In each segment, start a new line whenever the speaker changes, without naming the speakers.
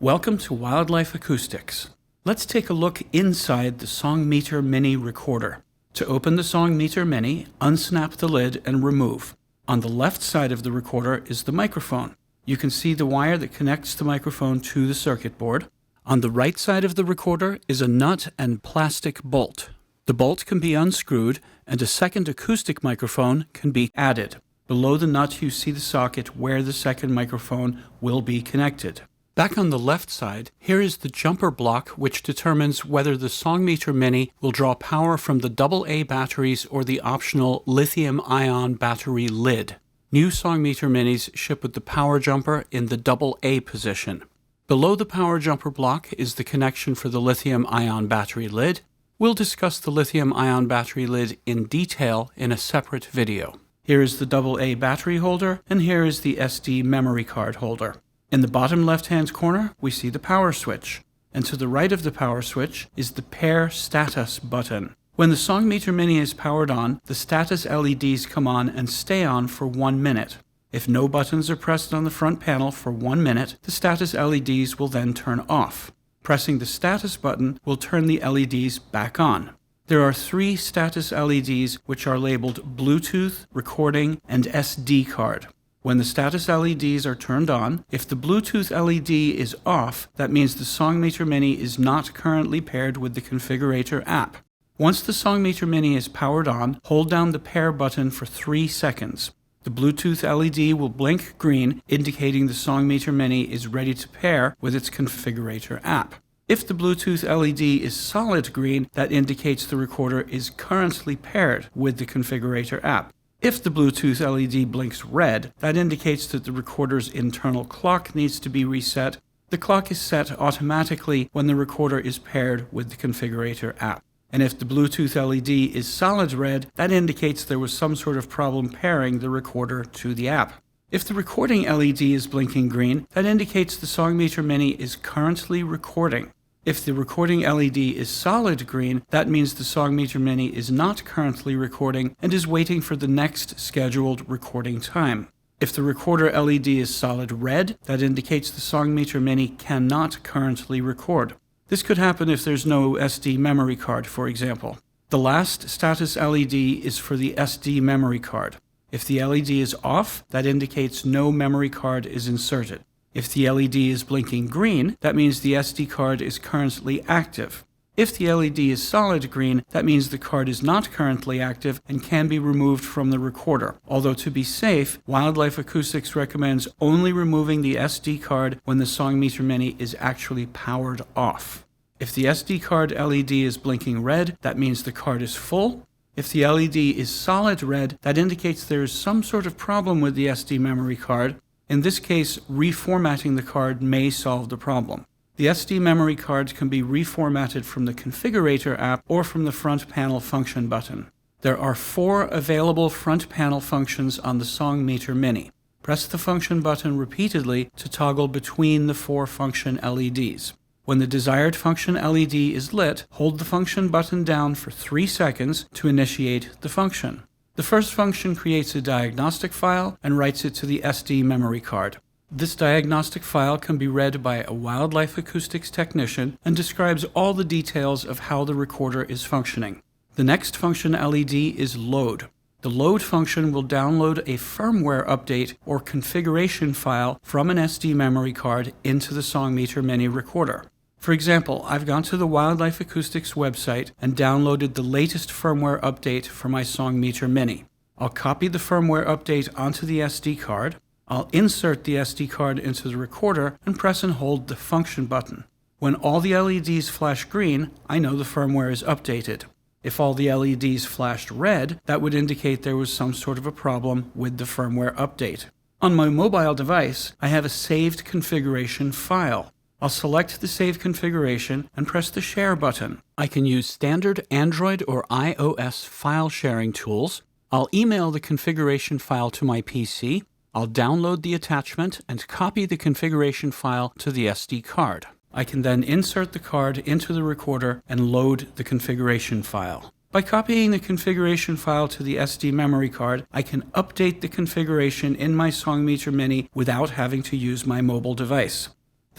Welcome to Wildlife Acoustics. Let's take a look inside the Songmeter Mini recorder. To open the Songmeter Mini, unsnap the lid and remove. On the left side of the recorder is the microphone. You can see the wire that connects the microphone to the circuit board. On the right side of the recorder is a nut and plastic bolt. The bolt can be unscrewed and a second acoustic microphone can be added. Below the nut you see the socket where the second microphone will be connected. Back on the left side, here is the jumper block which determines whether the Songmeter Mini will draw power from the AA batteries or the optional lithium-ion battery lid. New Songmeter Minis ship with the power jumper in the AA position. Below the power jumper block is the connection for the lithium-ion battery lid. We'll discuss the lithium-ion battery lid in detail in a separate video. Here is the AA battery holder, and here is the SD memory card holder. In the bottom left-hand corner, we see the power switch, and to the right of the power switch is the pair status button. When the Songmeter Mini is powered on, the status LEDs come on and stay on for 1 minute. If no buttons are pressed on the front panel for 1 minute, the status LEDs will then turn off. Pressing the status button will turn the LEDs back on. There are 3 status LEDs which are labeled Bluetooth, Recording, and SD card. When the status LEDs are turned on, if the Bluetooth LED is off, that means the Songmeter Mini is not currently paired with the configurator app. Once the Songmeter Mini is powered on, hold down the pair button for 3 seconds. The Bluetooth LED will blink green, indicating the Songmeter Mini is ready to pair with its configurator app. If the Bluetooth LED is solid green, that indicates the recorder is currently paired with the configurator app. If the Bluetooth LED blinks red, that indicates that the recorder's internal clock needs to be reset. The clock is set automatically when the recorder is paired with the configurator app. And if the Bluetooth LED is solid red, that indicates there was some sort of problem pairing the recorder to the app. If the recording LED is blinking green, that indicates the Songmeter Mini is currently recording. If the recording LED is solid green, that means the Songmeter Mini is not currently recording and is waiting for the next scheduled recording time. If the recorder LED is solid red, that indicates the Songmeter Mini cannot currently record. This could happen if there's no SD memory card, for example. The last status LED is for the SD memory card. If the LED is off, that indicates no memory card is inserted. If the LED is blinking green, that means the SD card is currently active. If the LED is solid green, that means the card is not currently active and can be removed from the recorder. Although to be safe, Wildlife Acoustics recommends only removing the SD card when the Songmeter Mini is actually powered off. If the SD card LED is blinking red, that means the card is full. If the LED is solid red, that indicates there is some sort of problem with the SD memory card. In this case, reformatting the card may solve the problem. The SD memory card can be reformatted from the configurator app or from the front panel function button. There are 4 available front panel functions on the Songmeter Mini. Press the function button repeatedly to toggle between the 4 function LEDs. When the desired function LED is lit, hold the function button down for 3 seconds to initiate the function. The first function creates a diagnostic file and writes it to the SD memory card. This diagnostic file can be read by a Wildlife Acoustics technician and describes all the details of how the recorder is functioning. The next function LED is load. The load function will download a firmware update or configuration file from an SD memory card into the Songmeter Mini recorder. For example, I've gone to the Wildlife Acoustics website and downloaded the latest firmware update for my Songmeter Mini. I'll copy the firmware update onto the SD card. I'll insert the SD card into the recorder and press and hold the function button. When all the LEDs flash green, I know the firmware is updated. If all the LEDs flashed red, that would indicate there was some sort of a problem with the firmware update. On my mobile device, I have a saved configuration file. I'll select the save configuration and press the Share button. I can use standard Android or iOS file sharing tools. I'll email the configuration file to my PC. I'll download the attachment and copy the configuration file to the SD card. I can then insert the card into the recorder and load the configuration file. By copying the configuration file to the SD memory card, I can update the configuration in my Songmeter Mini without having to use my mobile device.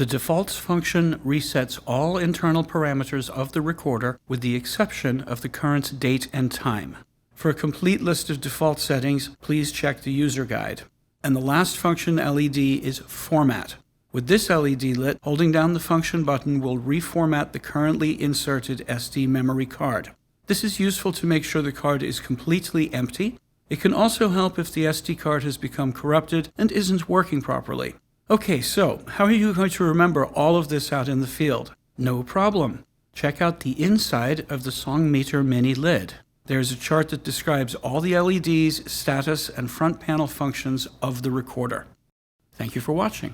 The defaults function resets all internal parameters of the recorder with the exception of the current date and time. For a complete list of default settings, please check the user guide. And the last function LED is Format. With this LED lit, holding down the function button will reformat the currently inserted SD memory card. This is useful to make sure the card is completely empty. It can also help if the SD card has become corrupted and isn't working properly. Okay, so how are you going to remember all of this out in the field? No problem. Check out the inside of the Song Meter Mini lid. There's a chart that describes all the LEDs, status, and front panel functions of the recorder. Thank you for watching.